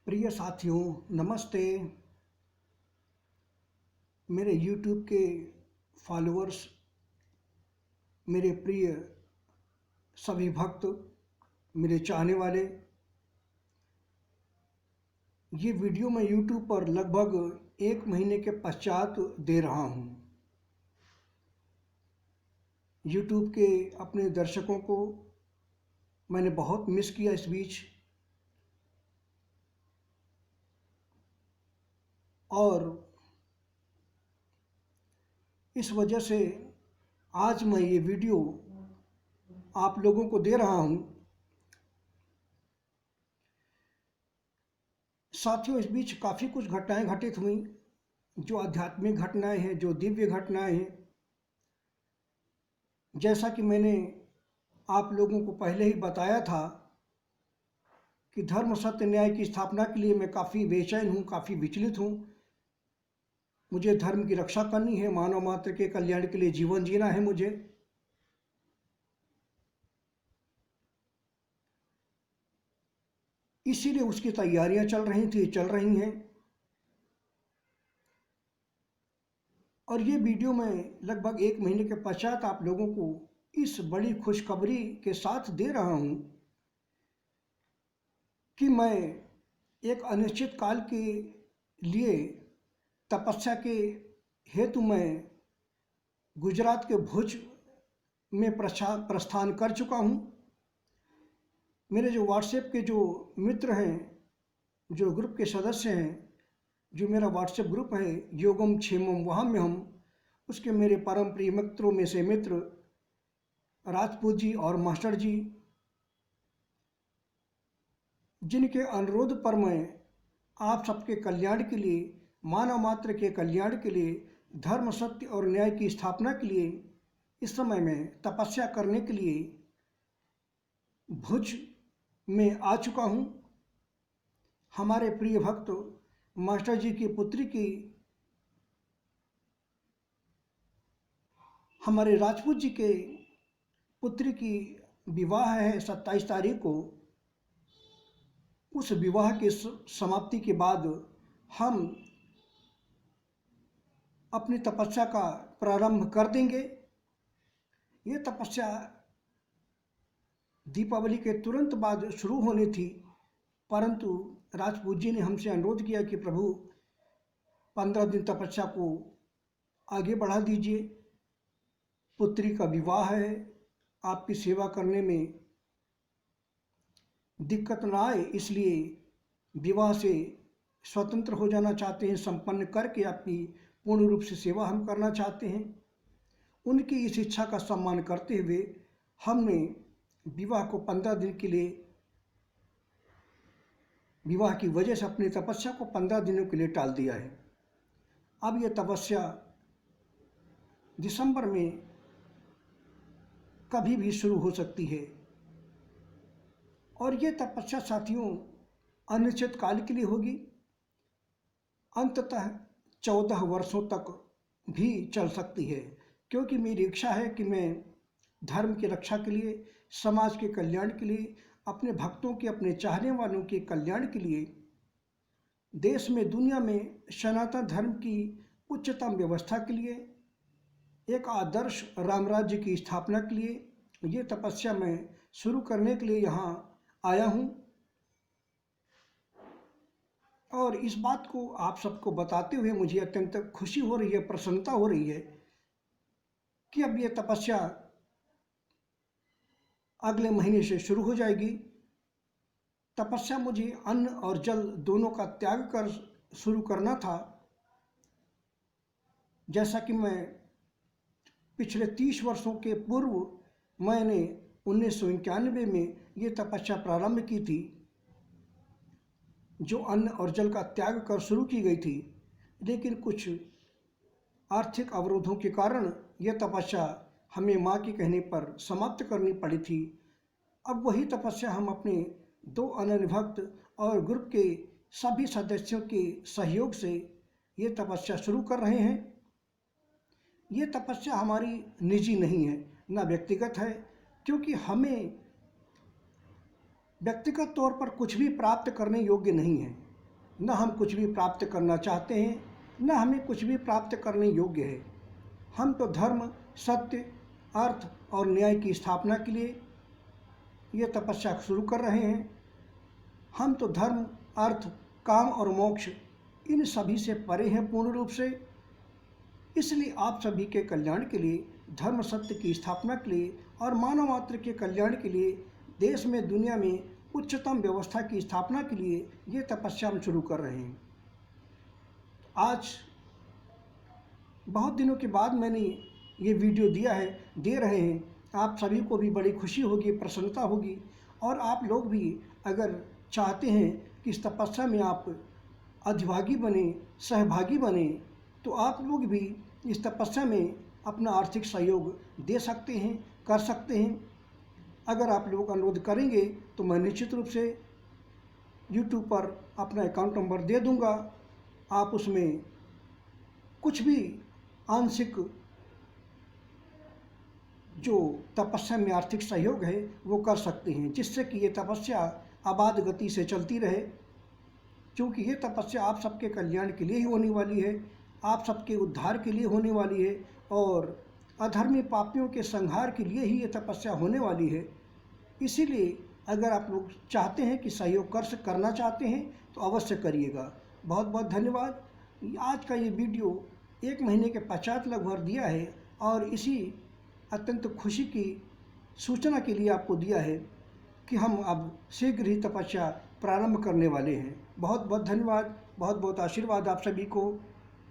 प्रिय साथियों, नमस्ते। मेरे YouTube के फॉलोअर्स, मेरे प्रिय सभी भक्त, मेरे चाहने वाले, ये वीडियो मैं YouTube पर लगभग 1 महीने के पश्चात दे रहा हूँ। YouTube के अपने दर्शकों को मैंने बहुत मिस किया इस बीच, और इस वजह से आज मैं ये वीडियो आप लोगों को दे रहा हूँ। साथियों, इस बीच काफ़ी कुछ घटनाएं घटित हुई, जो आध्यात्मिक घटनाएं हैं, जो दिव्य घटनाएं हैं। जैसा कि मैंने आप लोगों को पहले ही बताया था कि धर्म सत्य न्याय की स्थापना के लिए मैं काफ़ी बेचैन हूँ, काफ़ी विचलित हूँ। मुझे धर्म की रक्षा करनी है, मानव मात्र के कल्याण के लिए जीवन जीना है मुझे। इसीलिए उसकी तैयारियां चल रही थी, चल रही हैं। और ये वीडियो मैं लगभग 1 महीने के पश्चात आप लोगों को इस बड़ी खुशखबरी के साथ दे रहा हूँ कि मैं एक अनिश्चित काल के लिए तपस्या के हेतु मैं गुजरात के भुज में प्रस्थान कर चुका हूँ। मेरे जो व्हाट्सएप के जो मित्र हैं, जो ग्रुप के सदस्य हैं, जो मेरा व्हाट्सएप ग्रुप है योगम क्षेमम वहाँ में हम, उसके मेरे परम प्रिय मित्रों में से मित्र राजपूत जी और मास्टर जी, जिनके अनुरोध पर मैं आप सबके कल्याण के लिए, मानव मात्र के कल्याण के लिए, धर्म सत्य और न्याय की स्थापना के लिए इस समय में तपस्या करने के लिए भुज में आ चुका हूँ। हमारे प्रिय भक्त मास्टर जी की पुत्री की, हमारे राजपूत जी के पुत्री की विवाह है 27 तारीख को। उस विवाह की समाप्ति के बाद हम अपनी तपस्या का प्रारंभ कर देंगे। ये तपस्या दीपावली के तुरंत बाद शुरू होनी थी, परंतु राजपूत जी ने हमसे अनुरोध किया कि प्रभु 15 दिन तपस्या को आगे बढ़ा दीजिए, पुत्री का विवाह है, आपकी सेवा करने में दिक्कत ना आए, इसलिए विवाह से स्वतंत्र हो जाना चाहते हैं, संपन्न करके आपकी पूर्ण रूप से सेवा हम करना चाहते हैं। उनकी इस इच्छा का सम्मान करते हुए हमने विवाह को 15 दिन के लिए, विवाह की वजह से अपनी तपस्या को 15 दिनों के लिए टाल दिया है। अब यह तपस्या दिसंबर में कभी भी शुरू हो सकती है, और ये तपस्या साथियों अनिश्चित काल के लिए होगी। अंततः 14 वर्षों तक भी चल सकती है, क्योंकि मेरी इच्छा है कि मैं धर्म की रक्षा के लिए, समाज के कल्याण के लिए, अपने भक्तों के, अपने चाहने वालों के कल्याण के लिए, देश में, दुनिया में सनातन धर्म की उच्चतम व्यवस्था के लिए, एक आदर्श राम राज्य की स्थापना के लिए ये तपस्या मैं शुरू करने के लिए यहाँ आया हूँ। और इस बात को आप सबको बताते हुए मुझे अत्यंत खुशी हो रही है, प्रसन्नता हो रही है कि अब ये तपस्या अगले महीने से शुरू हो जाएगी। तपस्या मुझे अन्न और जल दोनों का त्याग कर शुरू करना था। जैसा कि मैं पिछले 30 वर्षों के पूर्व मैंने 1991 में ये तपस्या प्रारंभ की थी, जो अन्न और जल का त्याग कर शुरू की गई थी, लेकिन कुछ आर्थिक अवरोधों के कारण यह तपस्या हमें माँ के कहने पर समाप्त करनी पड़ी थी। अब वही तपस्या हम अपने 2 अनन्य भक्त और ग्रुप के सभी सदस्यों के सहयोग से ये तपस्या शुरू कर रहे हैं। ये तपस्या हमारी निजी नहीं है, ना व्यक्तिगत है, क्योंकि हमें व्यक्तिगत तौर पर कुछ भी प्राप्त करने योग्य नहीं है। न हम कुछ भी प्राप्त करना चाहते हैं, न हमें कुछ भी प्राप्त करने योग्य है। हम तो धर्म, सत्य, अर्थ और न्याय की स्थापना के लिए ये तपस्या शुरू कर रहे हैं। हम तो धर्म, अर्थ, काम और मोक्ष इन सभी से परे हैं पूर्ण रूप से। इसलिए आप सभी के कल्याण के लिए, धर्म सत्य की स्थापना के लिए और मानव मात्र के कल्याण के लिए, देश में दुनिया में उच्चतम व्यवस्था की स्थापना के लिए ये तपस्या हम शुरू कर रहे हैं। आज बहुत दिनों के बाद मैंने ये वीडियो दे रहे हैं। आप सभी को भी बड़ी खुशी होगी, प्रसन्नता होगी, और आप लोग भी अगर चाहते हैं कि इस तपस्या में आप अधिभागी बने, सहभागी बने, तो आप लोग भी इस तपस्या में अपना आर्थिक सहयोग दे सकते हैं, कर सकते हैं। अगर आप लोग अनुरोध करेंगे तो मैं निश्चित रूप से YouTube पर अपना अकाउंट नंबर दे दूंगा। आप उसमें कुछ भी आंशिक जो तपस्या में आर्थिक सहयोग है वो कर सकते हैं, जिससे कि ये तपस्या आबाद गति से चलती रहे। क्योंकि ये तपस्या आप सबके कल्याण के लिए ही होने वाली है, आप सबके उद्धार के लिए होने वाली है, और अधर्मी पापियों के संहार के लिए ही ये तपस्या होने वाली है। इसीलिए अगर आप लोग चाहते हैं कि सहयोग करना चाहते हैं तो अवश्य करिएगा। बहुत बहुत धन्यवाद। आज का ये वीडियो 1 महीने के पश्चात लगभग दिया है, और इसी अत्यंत खुशी की सूचना के लिए आपको दिया है कि हम अब शीघ्र ही तपस्या प्रारंभ करने वाले हैं। बहुत बहुत धन्यवाद, बहुत बहुत आशीर्वाद आप सभी को।